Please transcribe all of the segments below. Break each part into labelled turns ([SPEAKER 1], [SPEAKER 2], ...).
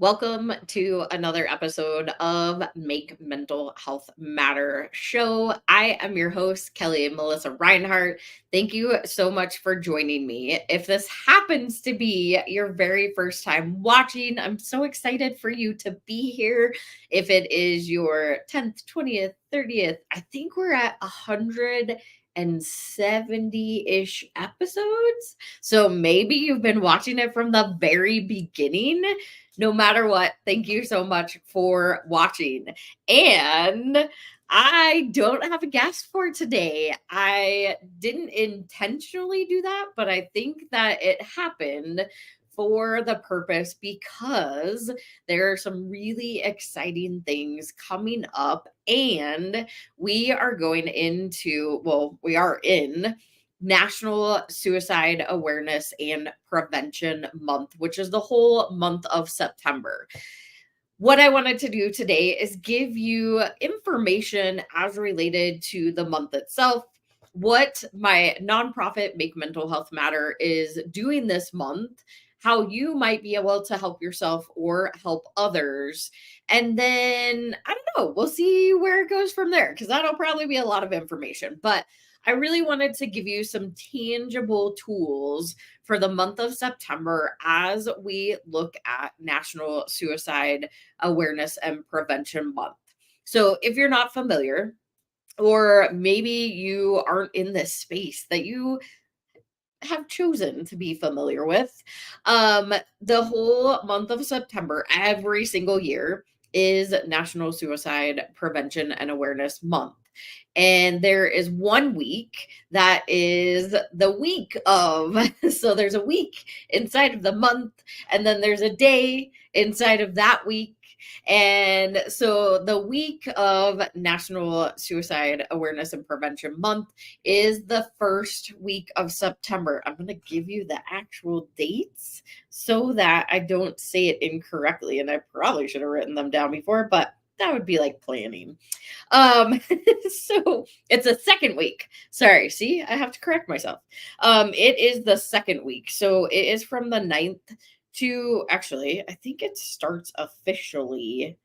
[SPEAKER 1] Welcome to another episode of Make Mental Health Matter show. I am your host, Kelli Melissa Reinhardt. Thank you so much for joining me. If this happens to be your very first time watching, I'm so excited for you to be here. If it is your 10th, 20th, 30th, I think we're at 170-ish episodes. So maybe you've been watching it from the very beginning. No matter what, thank you so much for watching. And I don't have a guest for today. I didn't intentionally do that, but I think that it happened for the purpose because there are some really exciting things coming up, and we are going into, well, we are in National Suicide Awareness and Prevention Month, which is the whole month of September. What I wanted to do today is give you information as related to the month itself, what my nonprofit Make Mental Health Matter is doing this month, how you might be able to help yourself or help others. And then, I don't know, we'll see where it goes from there because that'll probably be a lot of information. But I really wanted to give you some tangible tools for the month of September as we look at National Suicide Awareness and Prevention Month. So, if you're not familiar, or maybe you aren't in this space that you have chosen to be familiar with, the whole month of September, every single year, is National Suicide Prevention and Awareness Month. And there is one week that is the week of, so there's a week inside of the month, and then there's a day inside of that week. And so the week of National Suicide Awareness and Prevention Month is the first week of September. I'm going to give you the actual dates so that I don't say it incorrectly. And I probably should have written them down before, but that would be like planning. So it's a second week. Sorry, see, I have to correct myself. It is the second week. So it is from the 9th to, actually, I think it starts officially.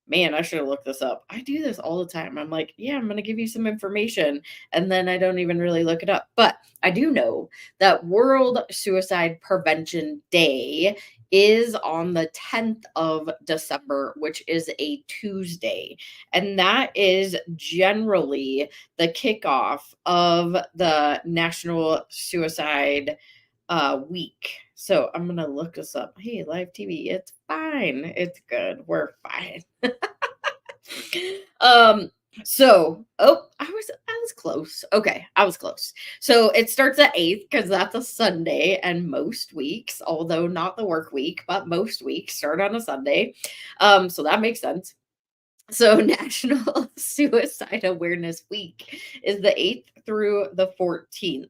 [SPEAKER 1] Man, I should have looked this up. I do this all the time. I'm like, yeah, I'm going to give you some information. And then I don't even really look it up. But I do know that World Suicide Prevention Day is on the 10th of December, which is a Tuesday. And that is generally the kickoff of the National Suicide Week. So I'm going to look this up. Hey, live TV, it's fine. It's good. We're fine. um I was close. Okay, I was close. So it starts at 8th because that's a Sunday, and most weeks, although not the work week, but most weeks start on a Sunday. So that makes sense. So National Suicide Awareness Week is the 8th through the 14th.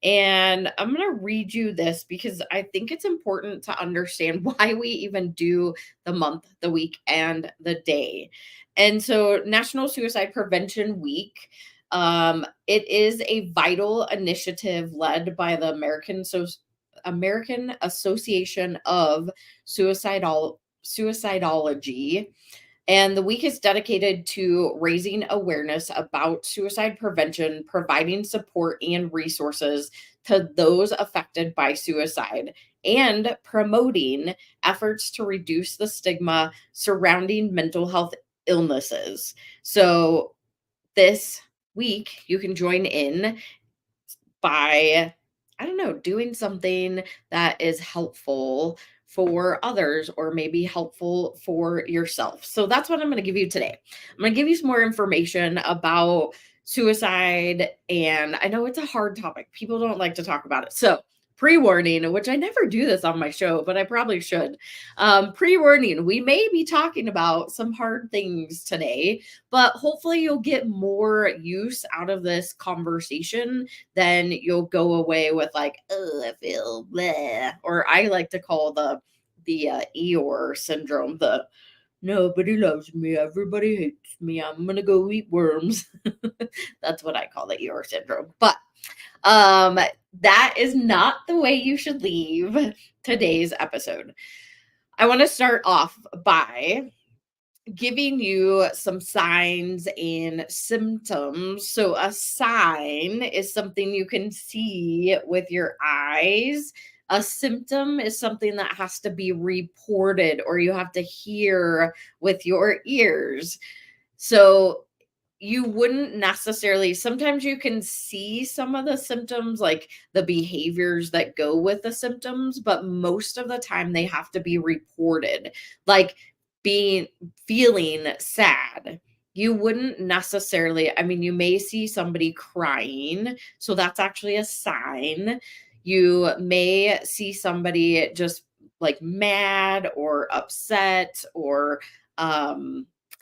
[SPEAKER 1] And I'm going to read you this because I think it's important to understand why we even do the month, the week, and the day. And so National Suicide Prevention Week, it is a vital initiative led by the American Association of Suicidology, and the week is dedicated to raising awareness about suicide prevention, providing support and resources to those affected by suicide, and promoting efforts to reduce the stigma surrounding mental health illnesses. So, this week, you can join in by, I don't know, doing something that is helpful for others or maybe helpful for yourself. So that's what I'm going to give you today. I'm going to give you some more information about suicide. And I know it's a hard topic, people don't like to talk about it. So, pre-warning, which I never do this on my show, but I probably should. Pre-warning, we may be talking about some hard things today, but hopefully you'll get more use out of this conversation. Then you'll go away with like, oh, I feel blah, or I like to call the Eeyore syndrome, the nobody loves me, everybody hates me, I'm gonna go eat worms. That's what I call the Eeyore syndrome. But that is not the way you should leave today's episode. I want to start off by giving you some signs and symptoms. So, a sign is something you can see with your eyes. A symptom is something that has to be reported or you have to hear with your ears. So, you wouldn't necessarily, sometimes you can see some of the symptoms, like the behaviors that go with the symptoms, but most of the time they have to be reported. Like being feeling sad. You wouldn't necessarily, I mean, you may see somebody crying, so that's actually a sign. You may see somebody just like mad or upset or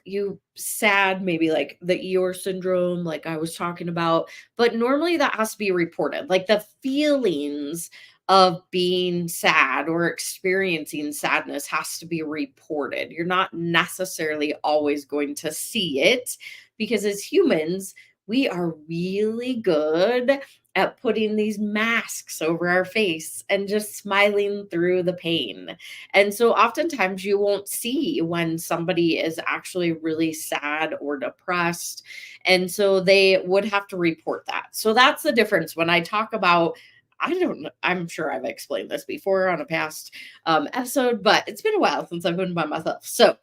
[SPEAKER 1] you sad, maybe like the Eeyore syndrome, like I was talking about. But normally that has to be reported. Like the feelings of being sad or experiencing sadness has to be reported. You're not necessarily always going to see it because as humans, we are really good at putting these masks over our face and just smiling through the pain. And so oftentimes you won't see when somebody is actually really sad or depressed. And so they would have to report that. So that's the difference when I talk about. I don't know. I'm sure I've explained this before on a past episode, but it's been a while since I've been by myself. So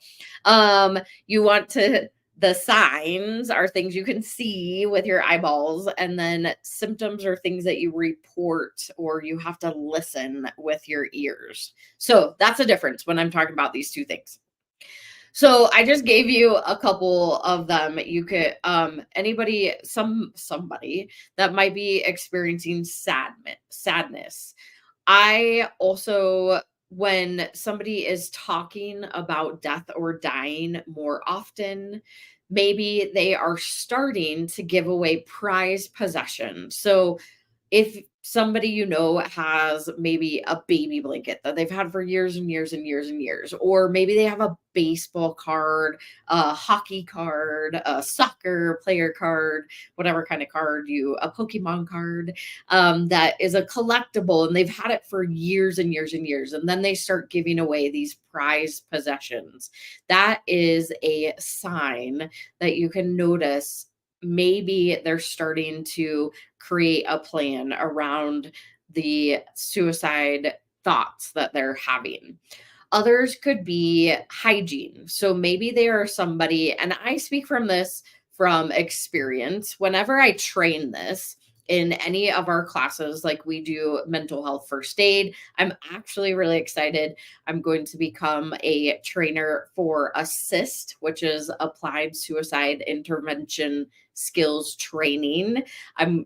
[SPEAKER 1] you want to, the signs are things you can see with your eyeballs, and then symptoms are things that you report or you have to listen with your ears. So that's a difference when I'm talking about these two things. So I just gave you a couple of them. You could anybody somebody that might be experiencing sadness. I also, when somebody is talking about death or dying more often, maybe they are starting to give away prized possessions. So if somebody you know has maybe a baby blanket that they've had for years and years and years and years, or maybe they have a baseball card, a hockey card, a soccer player card, whatever kind of card you, a Pokemon card, that is a collectible and they've had it for years and years and years. And then they start giving away these prized possessions. That is a sign that you can notice maybe they're starting to create a plan around the suicide thoughts that they're having. Others could be hygiene. So maybe they are somebody, and I speak from this from experience. Whenever I train this in any of our classes, like we do mental health first aid, I'm actually really excited. I'm going to become a trainer for ASSIST, which is Applied Suicide Intervention Skills Training. I'm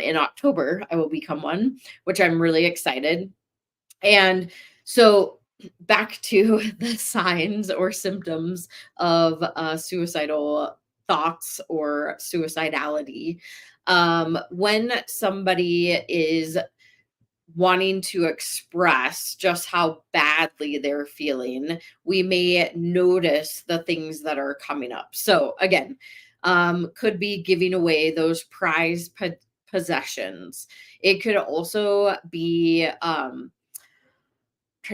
[SPEAKER 1] in October, I will become one, which I'm really excited. And so back to the signs or symptoms of suicidal thoughts or suicidality. When somebody is wanting to express just how badly they're feeling, we may notice the things that are coming up. So again, could be giving away those prized possessions. It could also be trying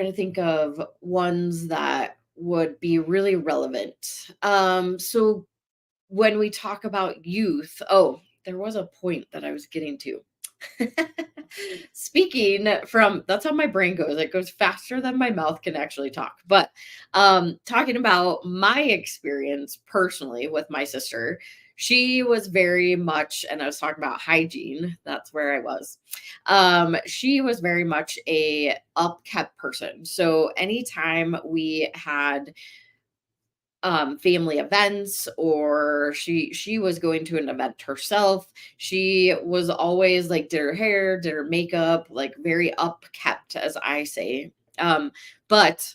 [SPEAKER 1] to think of ones that would be really relevant. So when we talk about youth, oh, there was a point that I was getting to. Speaking from, that's how my brain goes. It goes faster than my mouth can actually talk. But talking about my experience personally with my sister, she was very much, and I was talking about hygiene. That's where I was. She was very much a upkept person. So anytime we had family events or she was going to an event herself, she was always like did her hair, did her makeup, like very upkept, as I say. But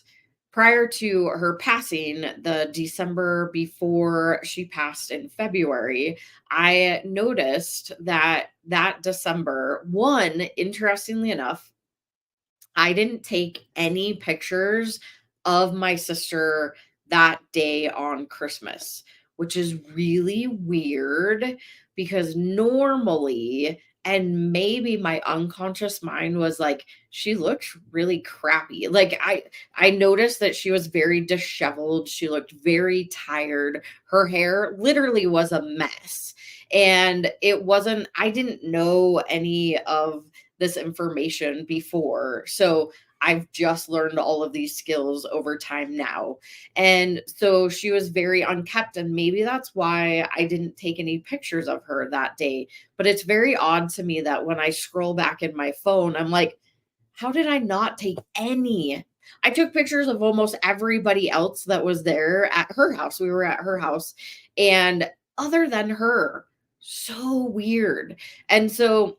[SPEAKER 1] prior to her passing, the December before she passed in February, I noticed that that December, one, interestingly enough, I didn't take any pictures of my sister that day on Christmas, which is really weird because normally And maybe my unconscious mind was like, she looked really crappy. Like I noticed that she was very disheveled. She looked very tired. Her hair literally was a mess. And it wasn't, I didn't know any of this information before. So I've just learned all of these skills over time now. And so she was very unkept. And maybe that's why I didn't take any pictures of her that day. But it's very odd to me that when I scroll back in my phone, I'm like, how did I not take any? I took pictures of almost everybody else that was there at her house. We were at her house. And other than her, so weird. And so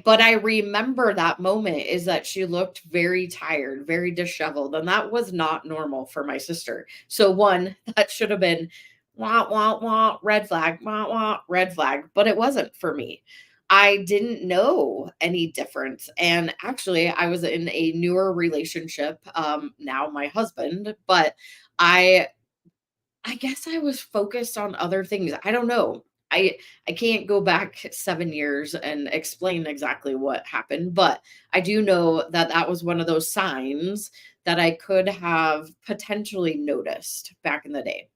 [SPEAKER 1] but I remember that moment is that she looked very tired, very disheveled, and that was not normal for my sister. So one, that should have been wah wah wah red flag, wah wah red flag, but it wasn't for me. I didn't know any difference. And actually, I was in a newer relationship, now my husband, but I I guess I was focused on other things. I don't know. I I can't go back 7 years and explain exactly what happened, but I do know that that was one of those signs that I could have potentially noticed back in the day.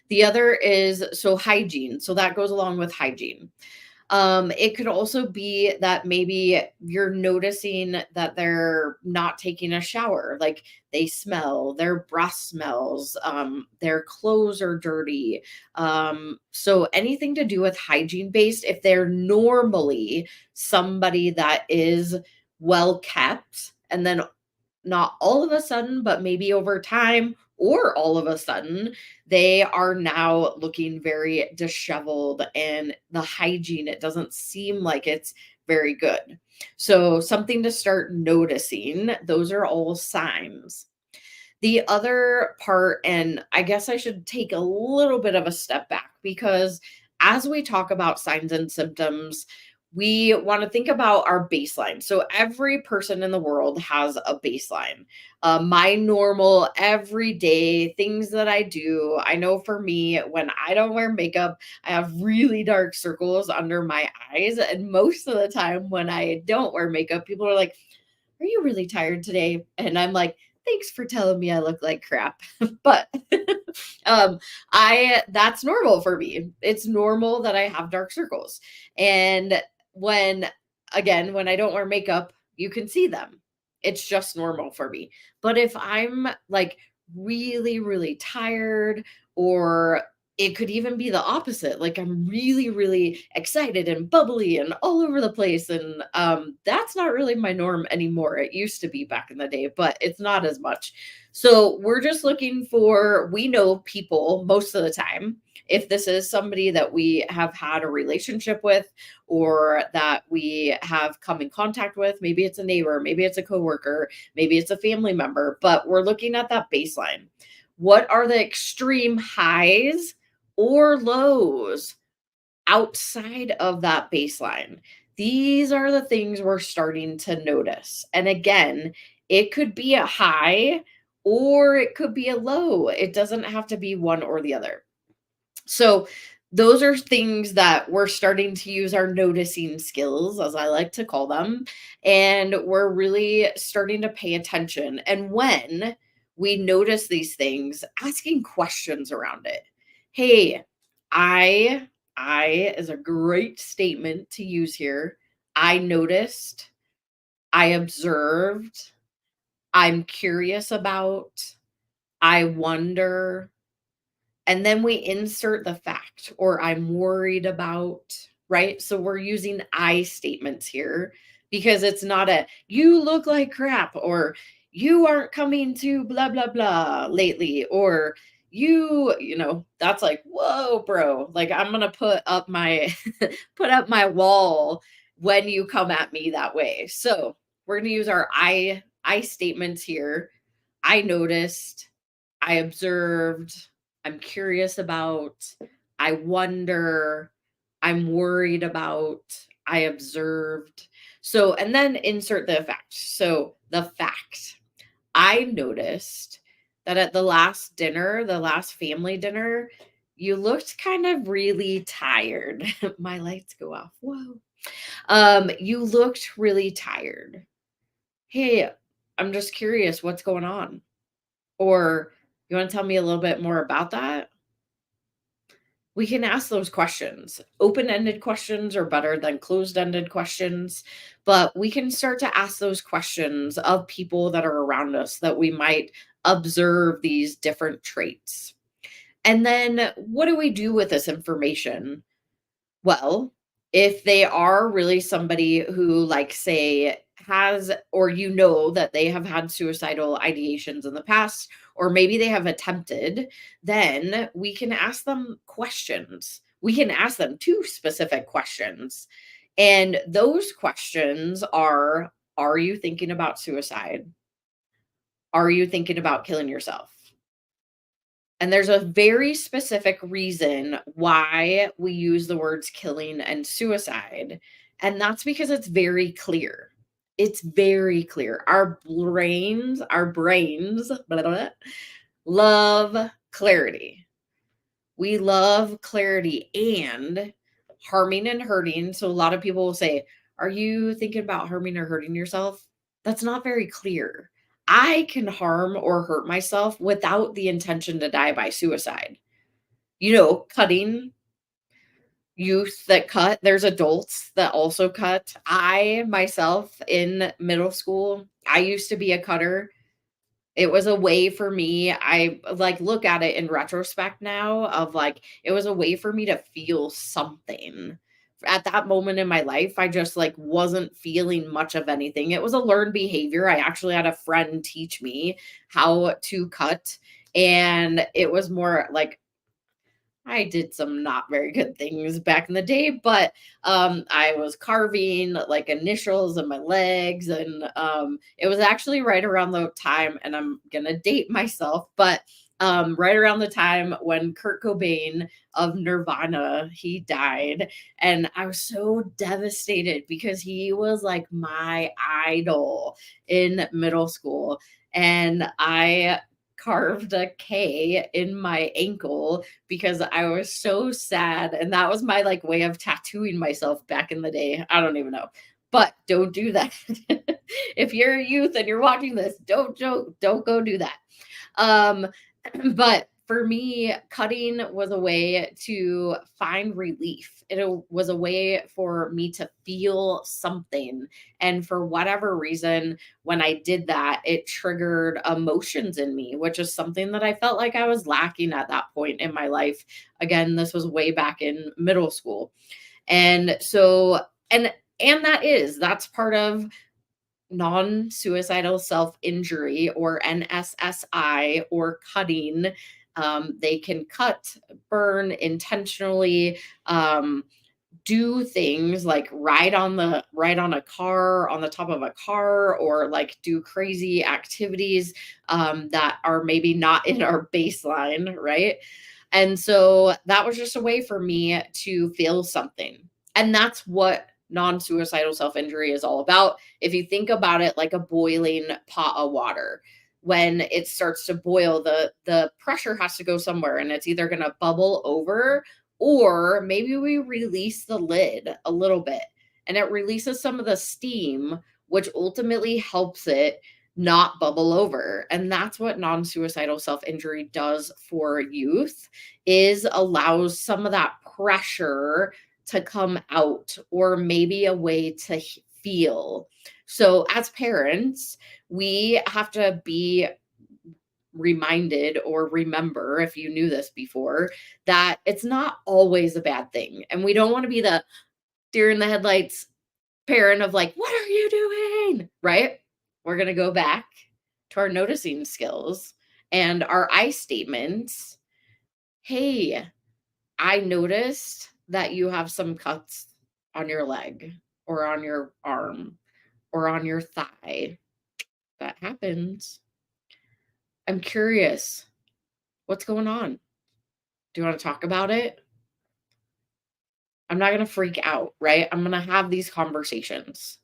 [SPEAKER 1] The other is so hygiene. So that goes along with hygiene. It could also be that maybe you're noticing that they're not taking a shower, like they smell, their breath smells, their clothes are dirty. So anything to do with hygiene based, if they're normally somebody that is well kept, and then not all of a sudden, but maybe over time or all of a sudden, they are now looking very disheveled and the hygiene, it doesn't seem like it's very good. So, something to start noticing. Those are all signs. The other part, and I guess I should take a little bit of a step back because as we talk about signs and symptoms, we want to think about our baseline. So every person in the world has a baseline. My normal everyday things that I do. I know for me, when I don't wear makeup, I have really dark circles under my eyes. And most of the time, when I don't wear makeup, people are like, are you really tired today? And I'm like, thanks for telling me I look like crap. But um I that's normal for me. It's normal that I have dark circles. And when when I don't wear makeup, you can see them. It's just normal for me. But if I'm like really tired, or it could even be the opposite. Like I'm really excited and bubbly and all over the place. And that's not really my norm anymore. It used to be back in the day, but it's not as much. So we're just looking for, we know people most of the time. If this is somebody that we have had a relationship with or that we have come in contact with, maybe it's a neighbor, maybe it's a coworker, maybe it's a family member, but we're looking at that baseline. What are the extreme highs or lows outside of that baseline? These are the things we're starting to notice. And again, it could be a high or it could be a low. It doesn't have to be one or the other. So, those are things that we're starting to use our noticing skills, as I like to call them. And we're really starting to pay attention. And when we notice these things, asking questions around it. Hey, I, I is a great statement to use here. I noticed, I observed, I'm curious about, I wonder, and then we insert the fact, or I'm worried about, right? So we're using I statements here because it's not a you look like crap, or you aren't coming to blah blah blah lately, or that's like, whoa, bro. Like I'm gonna put up my put up my wall when you come at me that way. So we're gonna use our I statements here. I noticed, I observed, I'm curious about, I wonder, I'm worried about, I observed. So, and then insert the fact. So, the fact, I noticed that at the last dinner, the last family dinner, you looked kind of really tired. My lights go off. Whoa. You looked really tired. Hey, I'm just curious what's going on. Or you want to tell me a little bit more about that? We can ask those questions. Open ended questions are better than closed ended questions, but we can start to ask those questions of people that are around us that we might observe these different traits. And then what do we do with this information? Well, if they are really somebody who, like, say, has, or that they have had suicidal ideations in the past, or maybe they have attempted, then we can ask them questions. We can ask them two specific questions. And those questions are you thinking about suicide? Are you thinking about killing yourself? And there's a very specific reason why we use the words killing and suicide. And that's because it's very clear. It's very clear. Our brains blah, blah, blah, love clarity. We love clarity and harming and hurting. So a lot of people will say, are you thinking about harming or hurting yourself? That's not very clear. I can harm or hurt myself without the intention to die by suicide. Cutting, youth that cut, there's adults that also cut. I myself in middle school, I used to be a cutter. It was a way for me, I, like, look at it in retrospect now of, like, it was a way for me to feel something. At that moment in my life, I just, like, wasn't feeling much of anything. It was a learned behavior. I actually had a friend teach me how to cut, and it was more like I did some not very good things back in the day, but I was carving like initials in my legs, and it was actually right around the time, and I'm gonna date myself, but right around the time when Kurt Cobain of Nirvana he died, and I was so devastated because he was like my idol in middle school, and I carved a K in my ankle because I was so sad, and that was my, like, way of tattooing myself back in the day. I don't even know, but don't do that. If you're a youth and you're watching this, don't go do that. Um, but for me, cutting was a way to find relief. Was a way for me to feel something. And for whatever reason, when I did that, it triggered emotions in me, which is something that I felt like I was lacking at that point in my life. Again, this was way back in middle school. And so, and that's part of non-suicidal self-injury, or NSSI, or cutting. They can cut, burn intentionally, do things like ride on a car, on the top of a car, or like do crazy activities that are maybe not in our baseline, right? And so that was just a way for me to feel something. And that's what non suicidal self injury is all about. If you think about it like a boiling pot of water, when it starts to boil, the pressure has to go somewhere, and it's either going to bubble over, or maybe we release the lid a little bit and it releases some of the steam, which ultimately helps it not bubble over. And that's what non-suicidal self-injury does for youth, is allows some of that pressure to come out, or maybe a way to feel. So as parents, we have to be reminded, or remember, if you knew this before, that it's not always a bad thing. And we don't want to be the deer in the headlights parent of like, what are you doing? Right? We're going to go back to our noticing skills and our I statements. Hey, I noticed that you have some cuts on your leg, or on your arm, or on your thigh. That happens. I'm curious. What's going on? Do you want to talk about it? I'm not going to freak out, right? I'm going to have these conversations.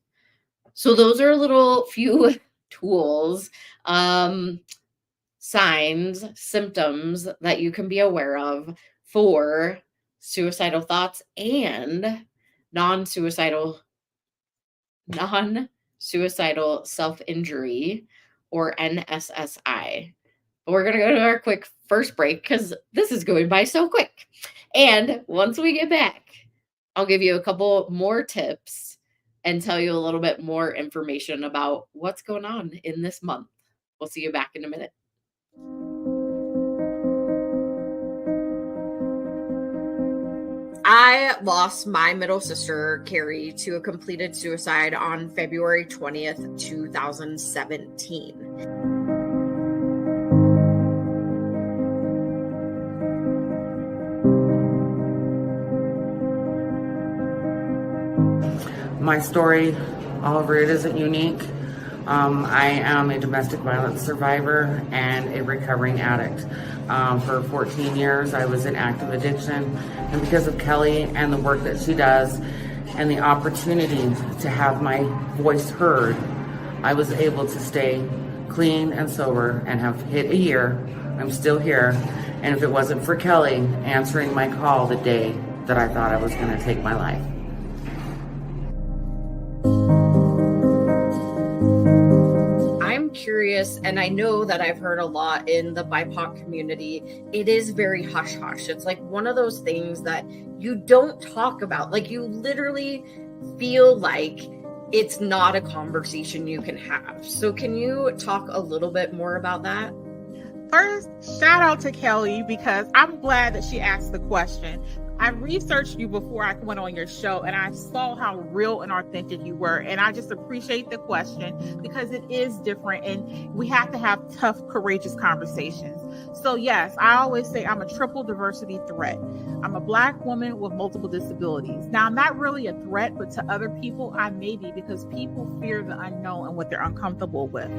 [SPEAKER 1] So those are a little few tools, signs, symptoms that you can be aware of for suicidal thoughts and non-suicidal non-suicidal self-injury, or NSSI. But we're going to go to our quick first break because this is going by so quick. And once we get back, I'll give you a couple more tips and tell you a little bit more information about what's going on in this month. We'll see you back in a minute. I lost my middle sister, Carrie, to a completed suicide on February 20th, 2017.
[SPEAKER 2] My story, however, it isn't unique. I am a domestic violence survivor and a recovering addict. For 14 years, I was in active addiction, and because of Kelli and the work that she does and the opportunity to have my voice heard, I was able to stay clean and sober and have hit a year. I'm still here, and if it wasn't for Kelli answering my call the day that I thought I was going to take my life.
[SPEAKER 1] Curious, and I know that I've heard a lot in the BIPOC community, it is very hush-hush. It's like one of those things that you don't talk about. Like, you literally feel like it's not a conversation you can have. So can you talk a little bit more about that?
[SPEAKER 3] First, shout out to Kelli, because I'm glad that she asked the question. I researched you before I went on your show, and I saw how real and authentic you were. And I just appreciate the question, because it is different, and we have to have tough, courageous conversations. So yes, I always say I'm a triple diversity threat. I'm a Black woman with multiple disabilities. Now, I'm not really a threat, but to other people, I may be, because people fear the unknown and what they're uncomfortable with.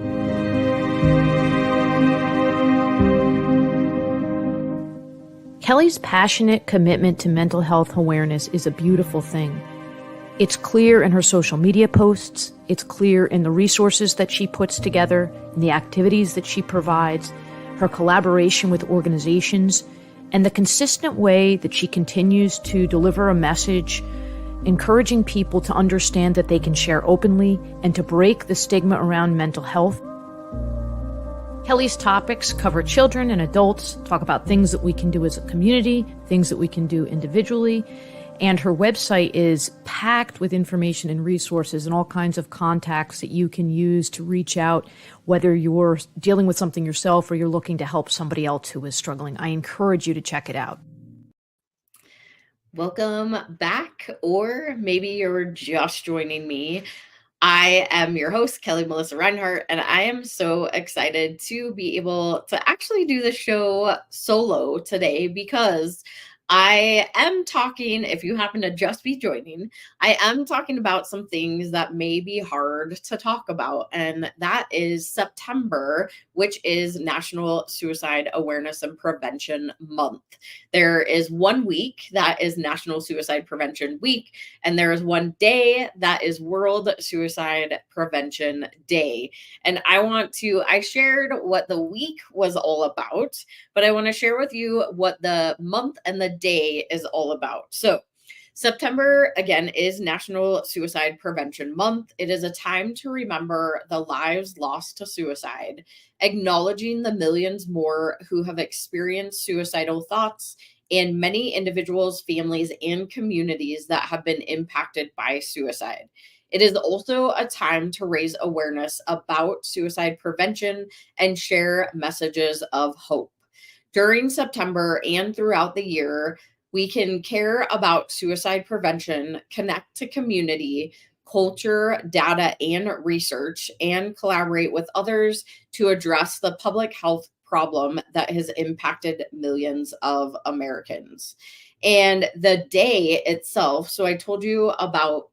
[SPEAKER 4] Kelli's passionate commitment to mental health awareness is a beautiful thing. It's clear in her social media posts, it's clear in the resources that she puts together, in the activities that she provides, her collaboration with organizations, and the consistent way that she continues to deliver a message, encouraging people to understand that they can share openly and to break the stigma around mental health. Kelli's topics cover children and adults, talk about things that we can do as a community, things that we can do individually, and her website is packed with information and resources and all kinds of contacts that you can use to reach out, whether you're dealing with something yourself or you're looking to help somebody else who is struggling. I encourage you to check it out.
[SPEAKER 1] Welcome back, or maybe you're just joining me. I am your host, Kelli Melissa Reinhardt, and I am so excited to be able to actually do the show solo today, because I am talking, if you happen to just be joining, I am talking about some things that may be hard to talk about, and that is September, which is National Suicide Awareness and Prevention Month. There is 1 week that is National Suicide Prevention Week, and there is 1 day that is World Suicide Prevention Day. And I shared what the week was all about, but I want to share with you what the month and the day is all about. So September, again, is National Suicide Prevention Month. It is a time to remember the lives lost to suicide, acknowledging the millions more who have experienced suicidal thoughts, and many individuals, families, and communities that have been impacted by suicide. It is also a time to raise awareness about suicide prevention and share messages of hope. During September and throughout the year, we can care about suicide prevention, connect to community, culture, data, and research, and collaborate with others to address the public health problem that has impacted millions of Americans. And the day itself, so I told you about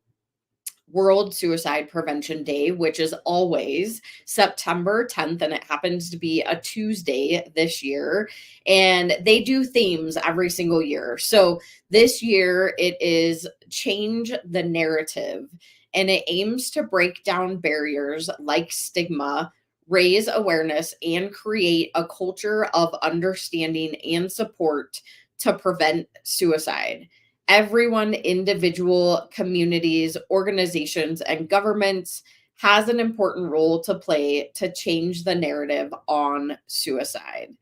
[SPEAKER 1] World Suicide Prevention Day, which is always September 10th, and it happens to be a Tuesday this year. And they do themes every single year. So this year it is Change the Narrative, and it aims to break down barriers like stigma, raise awareness, and create a culture of understanding and support to prevent suicide. Everyone, individual, communities, organizations, and governments has an important role to play to change the narrative on suicide.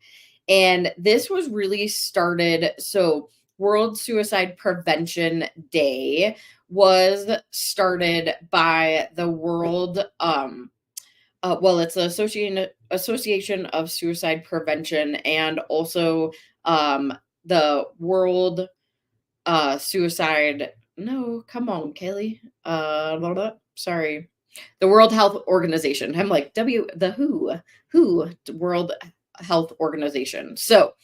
[SPEAKER 1] And this was really started. So, World Suicide Prevention Day was started by the World, it's the Association of Suicide Prevention, and also the World Suicide. No, come on, Kelly. Sorry, the World Health Organization. I'm like who, World Health Organization. So,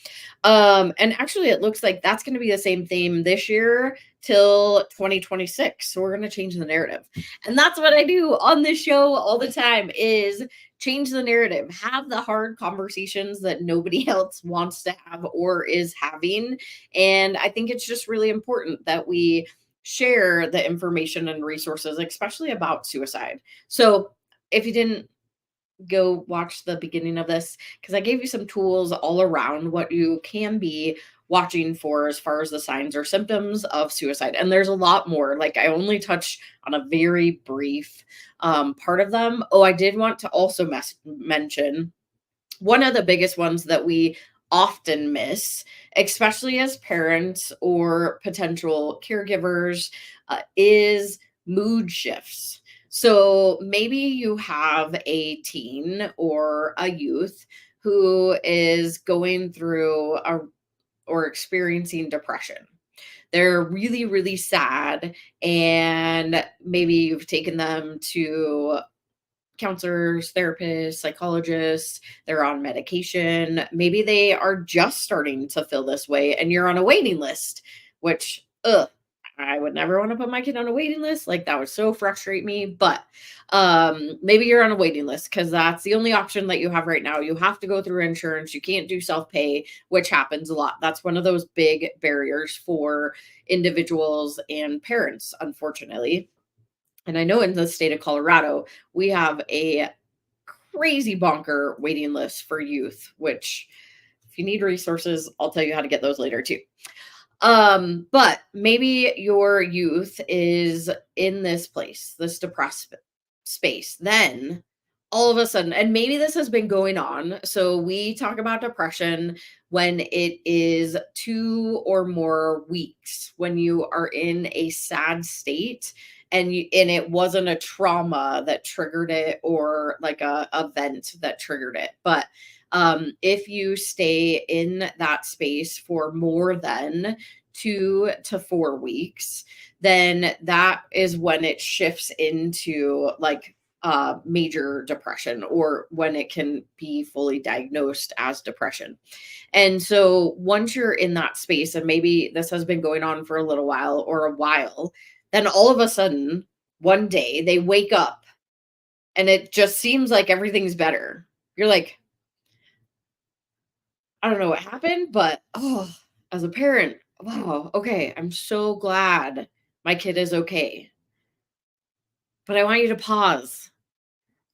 [SPEAKER 1] and actually, it looks like that's going to be the same theme this year till 2026. So we're going to change the narrative, and that's what I do on this show all the time: is change the narrative, have the hard conversations that nobody else wants to have or is having. And I think it's just really important that we share the information and resources, especially about suicide. So if you didn't go watch the beginning of this, because I gave you some tools all around what you can be watching for as far as the signs or symptoms of suicide. And there's a lot more. Like, I only touched on a very brief part of them. Oh, I did want to also mention one of the biggest ones that we often miss, especially as parents or potential caregivers, is mood shifts. So maybe you have a teen or a youth who is going through or experiencing depression. They're really, really sad, and maybe you've taken them to counselors, therapists, psychologists, they're on medication. Maybe they are just starting to feel this way and you're on a waiting list, which, I would never want to put my kid on a waiting list. Like, that would so frustrate me. But maybe you're on a waiting list because that's the only option that you have right now. You have to go through insurance. You can't do self-pay, which happens a lot. That's one of those big barriers for individuals and parents, unfortunately. And I know in the state of Colorado, we have a crazy bonker waiting list for youth, which if you need resources, I'll tell you how to get those later too. But maybe your youth is in this place, this depressed space. Then all of a sudden, and maybe this has been going on. So we talk about depression when it is 2 or more weeks, when you are in a sad state and it wasn't a trauma that triggered it or like a event that triggered it. But if you stay in that space for more than 2 to 4 weeks, then that is when it shifts into like major depression, or when it can be fully diagnosed as depression. And so once you're in that space, and maybe this has been going on for a little while or a while, then all of a sudden, one day they wake up and it just seems like everything's better. You're like, I don't know what happened, but as a parent, wow, okay, I'm so glad my kid is okay. But I want you to pause,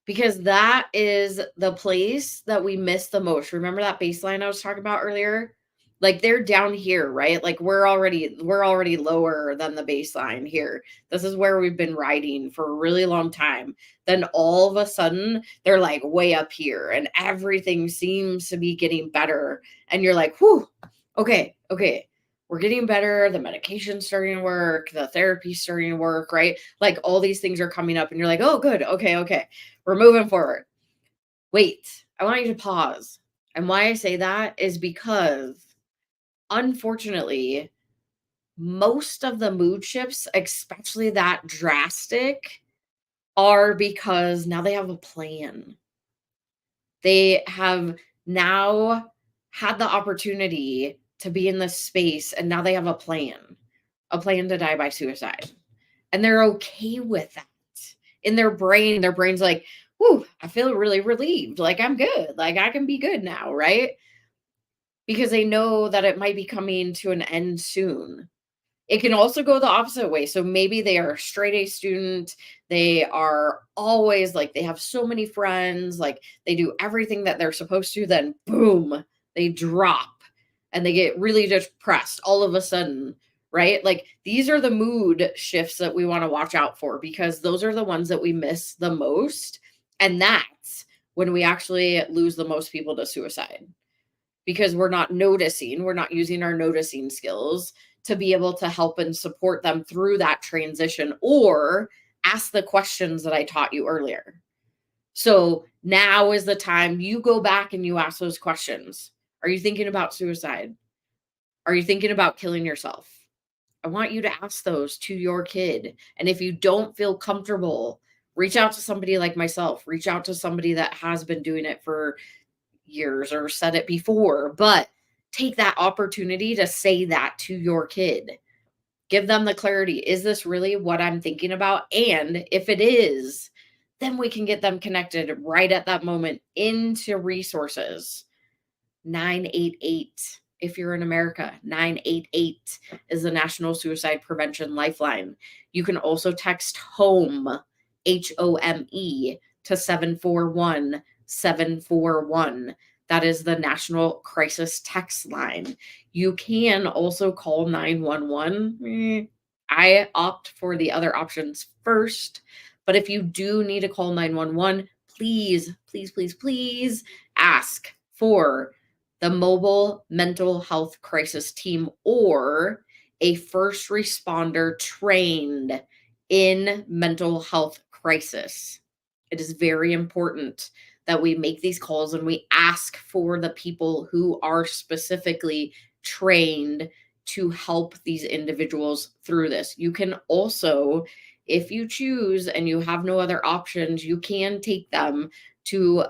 [SPEAKER 1] because that is the place that we miss the most. Remember that baseline I was talking about earlier? Like, they're down here, right? Like, we're already lower than the baseline here. This is where we've been riding for a really long time. Then all of a sudden, they're like way up here and everything seems to be getting better. And you're like, whew, okay, we're getting better. The medication's starting to work. The therapy's starting to work, right? Like, all these things are coming up and you're like, oh, good. Okay. We're moving forward. Wait, I want you to pause. And why I say that is because, unfortunately, most of the mood shifts, especially that drastic, are because now they have a plan. They have now had the opportunity to be in this space, and now they have a plan to die by suicide. And they're okay with that. In their brain's like, whew, I feel really relieved. Like, I'm good. Like, I can be good now, right? Because they know that it might be coming to an end soon. It can also go the opposite way. So maybe they are a straight A student. They are always like, they have so many friends, like they do everything that they're supposed to, then boom, they drop. and they get really depressed all of a sudden, right? Like these are the mood shifts that we want to watch out for, because those are the ones that we miss the most. And that's when we actually lose the most people to suicide, because we're not noticing, we're not using our noticing skills to be able to help and support them through that transition, or ask the questions that I taught you earlier. So now is the time you go back and you ask those questions. Are you thinking about suicide? Are you thinking about killing yourself? I want you to ask those to your kid. And if you don't feel comfortable, reach out to somebody like myself. Reach out to somebody that has been doing it for years or said it before, but take that opportunity to say that to your kid. Give them the clarity. Is this really what I'm thinking about? And if it is, then we can get them connected right at that moment into resources. 988. If you're in America, 988 is the National Suicide Prevention Lifeline. You can also text HOME, HOME, to 741 741. That is the National Crisis Text Line. You can also call 911. I opt for the other options first, but if you do need to call 911, please, please, please, please ask for the mobile mental health crisis team or a first responder trained in mental health crisis. It is very important that we make these calls and we ask for the people who are specifically trained to help these individuals through this. You can also, if you choose and you have no other options, you can take them to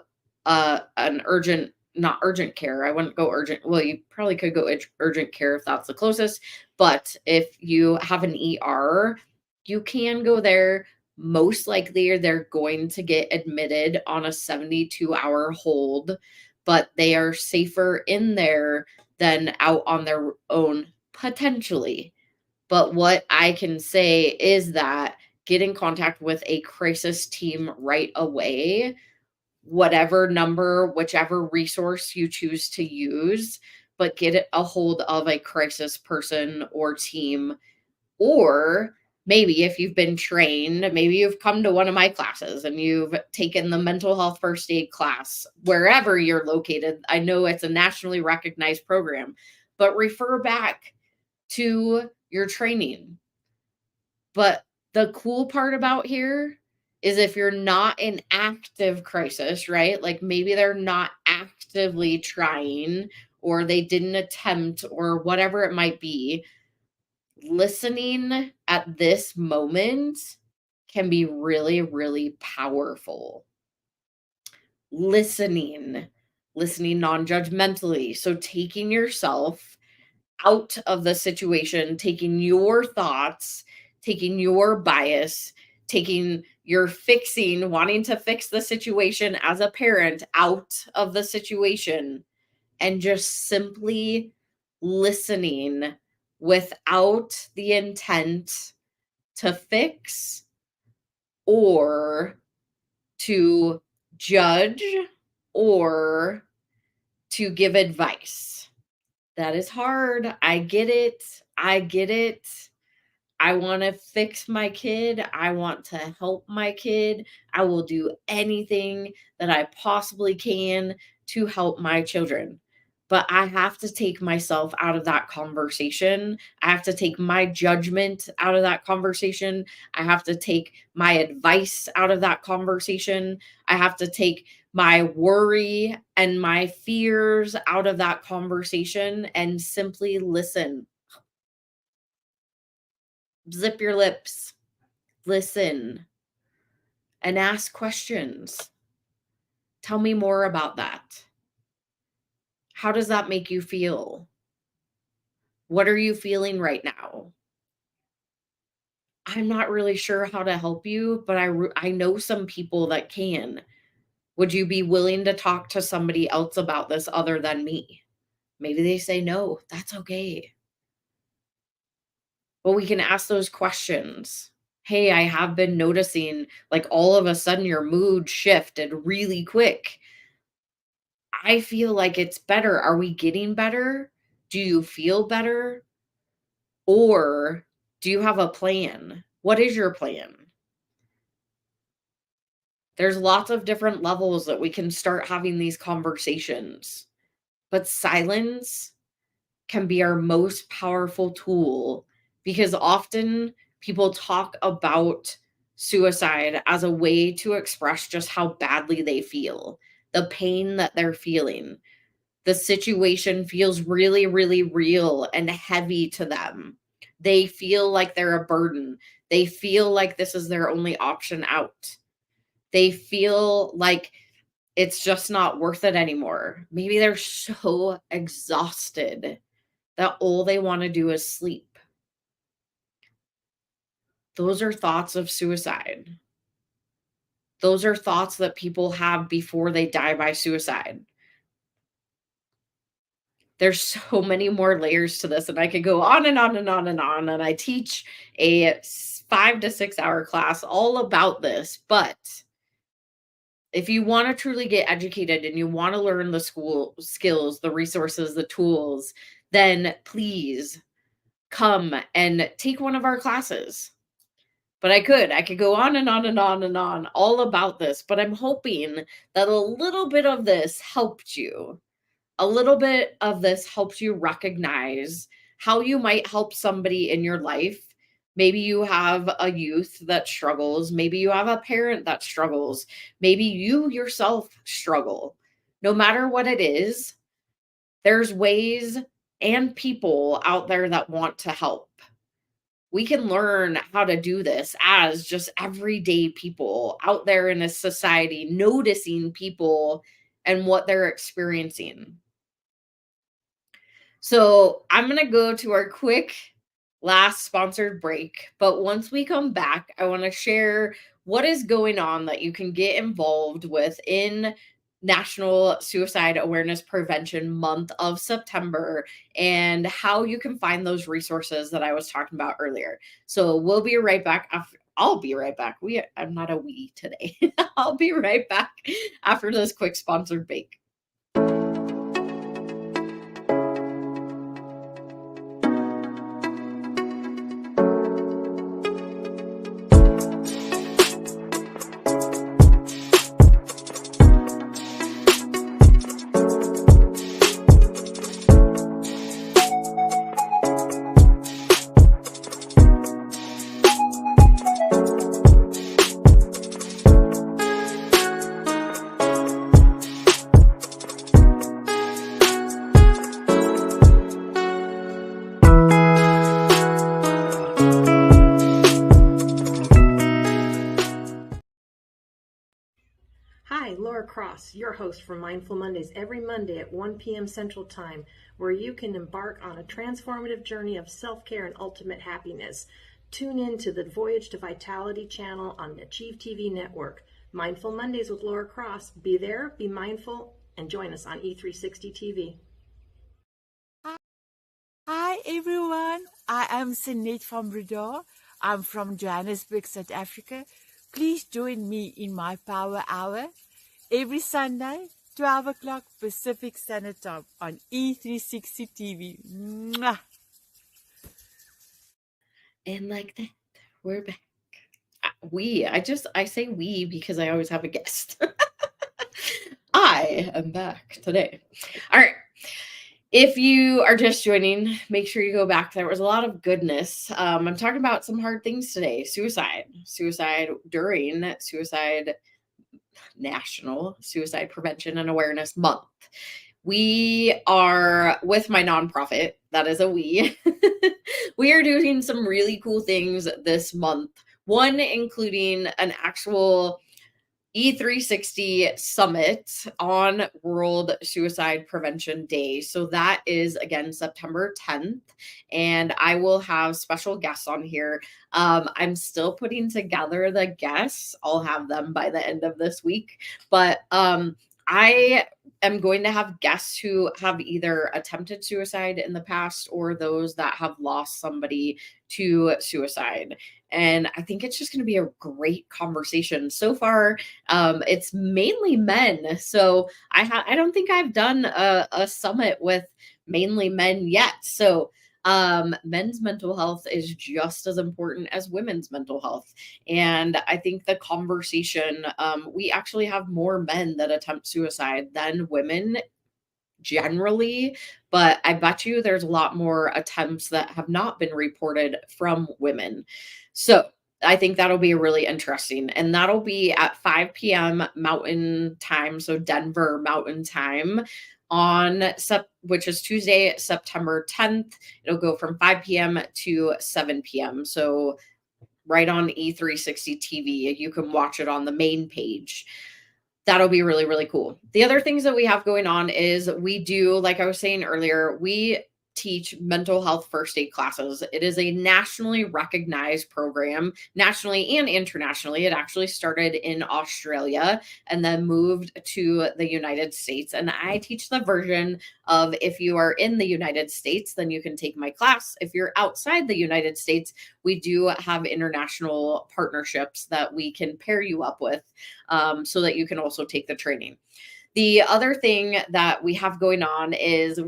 [SPEAKER 1] an urgent, not urgent care. I wouldn't go urgent. Well, you probably could go urgent care if that's the closest. But if you have an ER, you can go there. Most likely they're going to get admitted on a 72-hour hold, but they are safer in there than out on their own potentially. But what I can say is that get in contact with a crisis team right away, whatever number, whichever resource you choose to use, but get a hold of a crisis person or team. Or maybe if you've been trained, maybe you've come to one of my classes and you've taken the mental health first aid class wherever you're located. I know it's a nationally recognized program, but refer back to your training. But the cool part about here is if you're not in active crisis, right? Like maybe they're not actively trying or they didn't attempt or whatever it might be, listening at this moment can be really, really powerful. Listening non-judgmentally. So taking yourself out of the situation, taking your thoughts, taking your bias, taking your fixing, wanting to fix the situation as a parent out of the situation, and just simply listening without the intent to fix or to judge or to give advice. That is hard. I get it. I get it. I want to fix my kid. I want to help my kid. I will do anything that I possibly can to help my children. But I have to take myself out of that conversation. I have to take my judgment out of that conversation. I have to take my advice out of that conversation. I have to take my worry and my fears out of that conversation and simply listen. Zip your lips, listen, and ask questions. Tell me more about that. How does that make you feel? What are you feeling right now? I'm not really sure how to help you, but I know some people that can. Would you be willing to talk to somebody else about this other than me? Maybe they say no. That's okay. But we can ask those questions. Hey, I have been noticing like all of a sudden your mood shifted really quick. I feel like it's better. Are we getting better? Do you feel better? Or do you have a plan? What is your plan? There's lots of different levels that we can start having these conversations, but silence can be our most powerful tool because often people talk about suicide as a way to express just how badly they feel, the pain that they're feeling. The situation feels really, really real and heavy to them. They feel like they're a burden. They feel like this is their only option out. They feel like it's just not worth it anymore. Maybe they're so exhausted that all they want to do is sleep. Those are thoughts of suicide. Those are thoughts that people have before they die by suicide. There's so many more layers to this, and I could go on and on and on and on. And I teach a 5 to 6 hour class all about this. But if you want to truly get educated and you want to learn the school skills, the resources, the tools, then please come and take one of our classes. But I could go on and on and on and on all about this, but I'm hoping that a little bit of this helped you. A little bit of this helps you recognize how you might help somebody in your life. Maybe you have a youth that struggles. Maybe you have a parent that struggles. Maybe you yourself struggle. No matter what it is, there's ways and people out there that want to help. We can learn how to do this as just everyday people out there in a society, noticing people and what they're experiencing. So I'm going to go to our quick last sponsored break. But once we come back, I want to share what is going on that you can get involved with in National Suicide Awareness Prevention Month of September and how you can find those resources that I was talking about earlier. So we'll be right back after. I'll be right back. I'm not a we today. I'll be right back after this quick sponsored break.
[SPEAKER 5] Hi, Laura Cross, your host for Mindful Mondays, every Monday at 1 p.m. Central Time, where you can embark on a transformative journey of self-care and ultimate happiness. Tune in to the Voyage to Vitality channel on the Achieve TV network. Mindful Mondays with Laura Cross. Be there, be mindful, and join us on E360 TV.
[SPEAKER 6] Hi everyone, I am Sinead from Bredor. I'm from Johannesburg, South Africa. Please join me in my Power Hour every Sunday, 12 o'clock Pacific Standard Time on E360 TV. Mwah!
[SPEAKER 1] And like that, we're back. I say we because I always have a guest. I am back today. All right. If you are just joining, make sure you go back. There was a lot of goodness. I'm talking about some hard things today. Suicide during National Suicide Prevention and Awareness Month. We are with my nonprofit. That is a we. We are doing some really cool things this month. One including an actual E360 Summit on World Suicide Prevention Day. So that is again September 10th, and I will have special guests on here. I'm still putting together the guests. I'll have them by the end of this week, but I am going to have guests who have either attempted suicide in the past or those that have lost somebody to suicide. And I think it's just going to be a great conversation. So far, it's mainly men. So I don't think I've done a summit with mainly men yet. So men's mental health is just as important as women's mental health. And I think the conversation, we actually have more men that attempt suicide than women generally, but I bet you there's a lot more attempts that have not been reported from women. So I think that'll be really interesting. And that'll be at 5 p.m. Mountain Time, so Denver Mountain Time which is Tuesday, September 10th. It'll go from 5 p.m. to 7 p.m. So right on E360 TV. You can watch it on the main page. That'll be really, really cool. The other things that we have going on is we do, like I was saying earlier, we teach mental health first aid classes. It is a nationally recognized program, nationally and internationally. It actually started in Australia and then moved to the United States. And I teach the version of if you are in the United States, then you can take my class. If you're outside the United States, we do have international partnerships that we can pair you up with so that you can also take the training. The other thing that we have going on is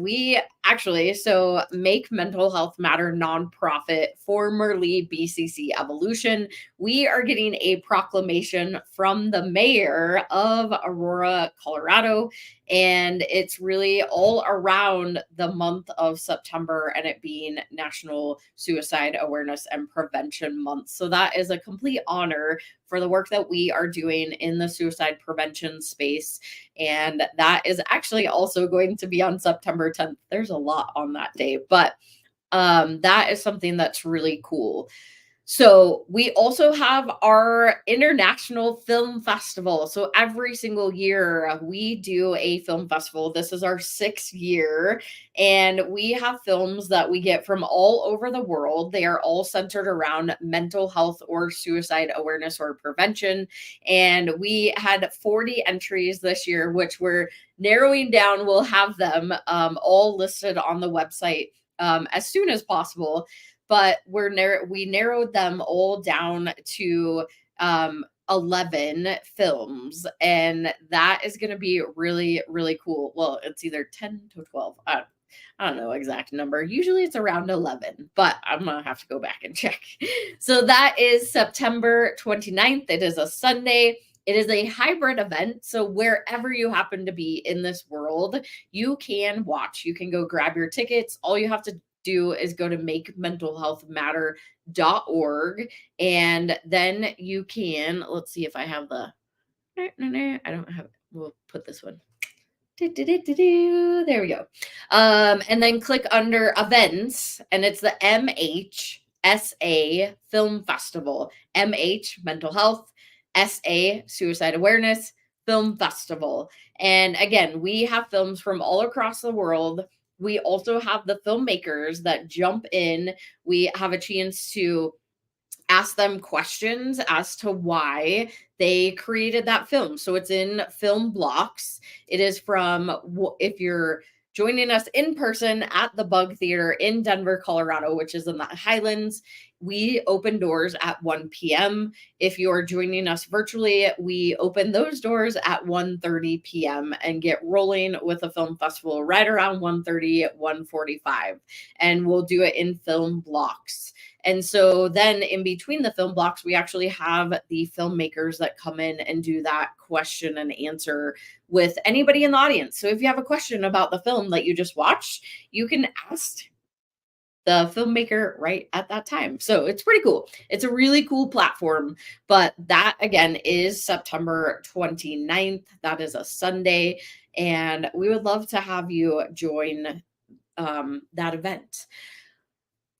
[SPEAKER 1] so Make Mental Health Matter nonprofit, formerly BCC Evolution. We are getting a proclamation from the mayor of Aurora, Colorado, and it's really all around the month of September and it being National Suicide Awareness and Prevention Month. So that is a complete honor for the work that we are doing in the suicide prevention space. And that is actually also going to be on September 10th. There's a lot on that day, but that is something that's really cool. So we also have our International Film Festival. So every single year we do a film festival. This is our 6th year, and we have films that we get from all over the world. They are all centered around mental health or suicide awareness or prevention. And we had 40 entries this year, which we're narrowing down. We'll have them all listed on the website as soon as possible. But we narrowed them all down to 11 films, and that is going to be really, really cool. Well, it's either 10 to 12. I don't know exact number. Usually it's around 11, but I'm going to have to go back and check. So that is September 29th. It is a Sunday. It is a hybrid event. So wherever you happen to be in this world, you can watch. You can go grab your tickets. All you have to do is go to makementalhealthmatter.org, and then you can, let's see if I have the, I don't have, we'll put this one. There we go. And then click under events, and it's the MHSA Film Festival. MH, mental health, SA, suicide awareness, film festival. And again, we have films from all across the world. We also have the filmmakers that jump in. We have a chance to ask them questions as to why they created that film. So it's in film blocks. It is from, if you're joining us in person at the Bug Theater in Denver, Colorado, which is in the Highlands, we open doors at 1 p.m. If you're joining us virtually, we open those doors at 1:30 p.m. and get rolling with a film festival right around 1:30, 1:45. And we'll do it in film blocks. And so then in between the film blocks, we actually have the filmmakers that come in and do that question and answer with anybody in the audience. So if you have a question about the film that you just watched, you can ask the filmmaker right at that time. So it's pretty cool. It's a really cool platform, but that again is September 29th. That is a Sunday, and we would love to have you join that event.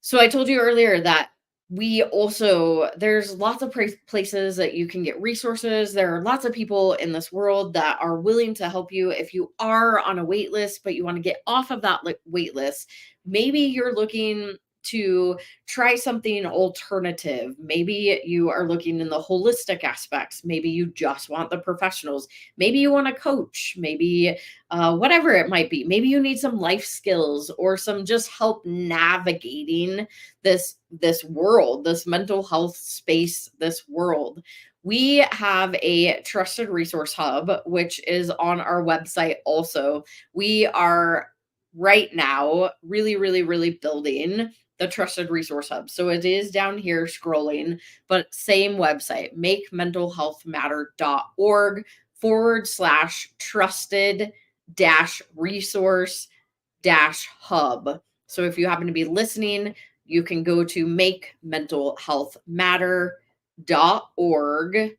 [SPEAKER 1] So I told you earlier that there's lots of places that you can get resources. There are lots of people in this world that are willing to help you if you are on a wait list, but you want to get off of that wait list. Maybe you're looking to try something alternative. Maybe you are looking in the holistic aspects. Maybe you just want the professionals. Maybe you want a coach. Maybe whatever it might be. Maybe you need some life skills or some just help navigating this world, this mental health space, this world. We have a trusted resource hub, which is on our website also. We are right now really, really, really building the Trusted Resource Hub. So it is down here scrolling, but same website, makementalhealthmatter.org/trusted-resource-hub. So if you happen to be listening, you can go to makementalhealthmatter.org,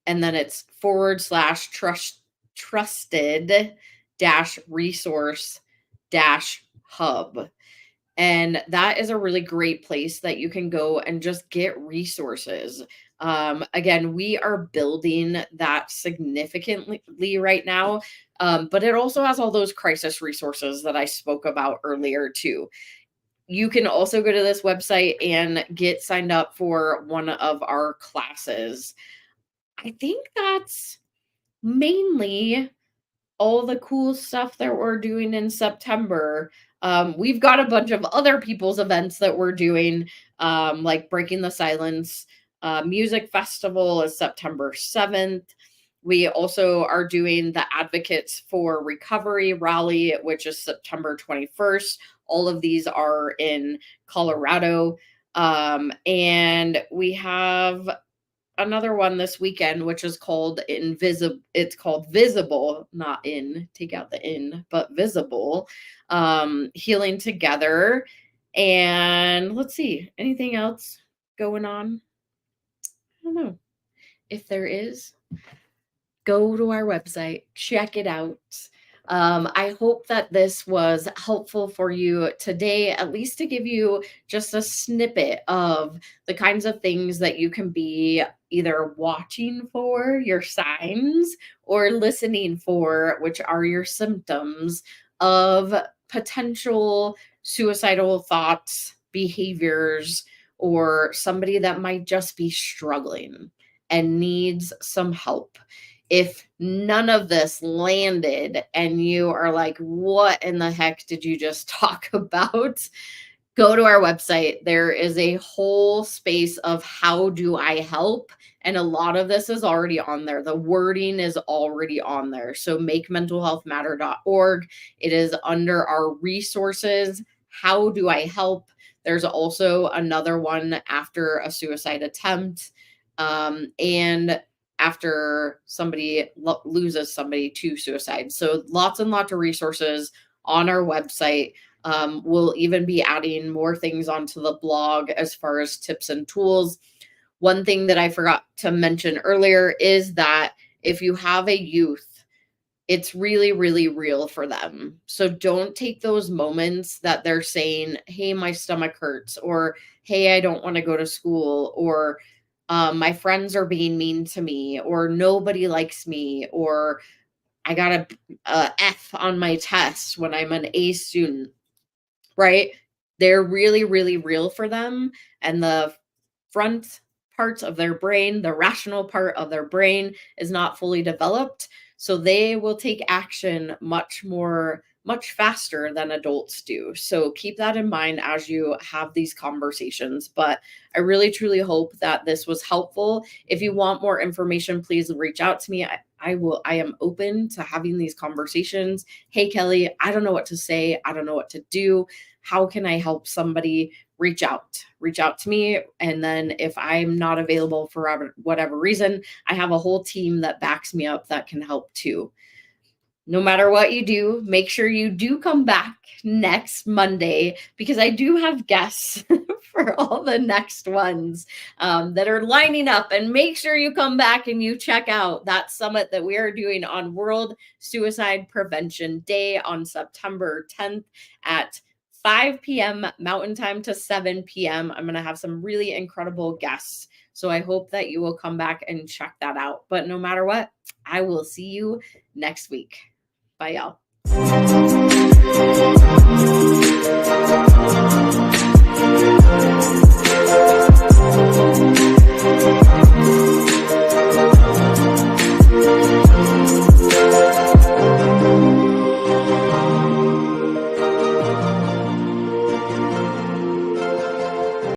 [SPEAKER 1] and then it's /trusted-resource-hub. And that is a really great place that you can go and just get resources. Again, we are building that significantly right now, but it also has all those crisis resources that I spoke about earlier too. You can also go to this website and get signed up for one of our classes. I think that's mainly all the cool stuff that we're doing in September. We've got a bunch of other people's events that we're doing, like Breaking the Silence Music Festival is September 7th. We also are doing the Advocates for Recovery Rally, which is September 21st. All of these are in Colorado. And we have another one this weekend, which is called Invisible. It's called Visible, not in, take out the in, but Visible, Healing Together. And let's see, anything else going on? I don't know. If there is, go to our website, check it out. I hope that this was helpful for you today, at least to give you just a snippet of the kinds of things that you can be either watching for, your signs, or listening for, which are your symptoms of potential suicidal thoughts, behaviors, or somebody that might just be struggling and needs some help. If none of this landed and you are like, what in the heck did you just talk about? Go to our website. There is a whole space of how do I help? And a lot of this is already on there. The wording is already on there. So makementalhealthmatter.org. It is under our resources. How do I help? There's also another one after a suicide attempt. And after somebody loses somebody to suicide. So lots and lots of resources on our website. We'll even be adding more things onto the blog as far as tips and tools. One thing that I forgot to mention earlier is that if you have a youth, it's really, really real for them. So don't take those moments that they're saying, hey, my stomach hurts, or hey, I don't want to go to school, or my friends are being mean to me, or nobody likes me, or I got a F on my test when I'm an A student, right? They're really, really real for them. And the front parts of their brain, the rational part of their brain is not fully developed. So they will take action much faster than adults do. So keep that in mind as you have these conversations. But I really, truly hope that this was helpful. If you want more information, please reach out to me. I am open to having these conversations. Hey, Kelli, I don't know what to say. I don't know what to do. How can I help somebody? Reach out to me. And then if I'm not available for whatever reason, I have a whole team that backs me up that can help too. No matter what you do, make sure you do come back next Monday, because I do have guests for all the next ones that are lining up. And make sure you come back and you check out that summit that we are doing on World Suicide Prevention Day on September 10th at 5 p.m. Mountain Time to 7 p.m. I'm going to have some really incredible guests. So I hope that you will come back and check that out. But no matter what, I will see you next week. Bye, y'all.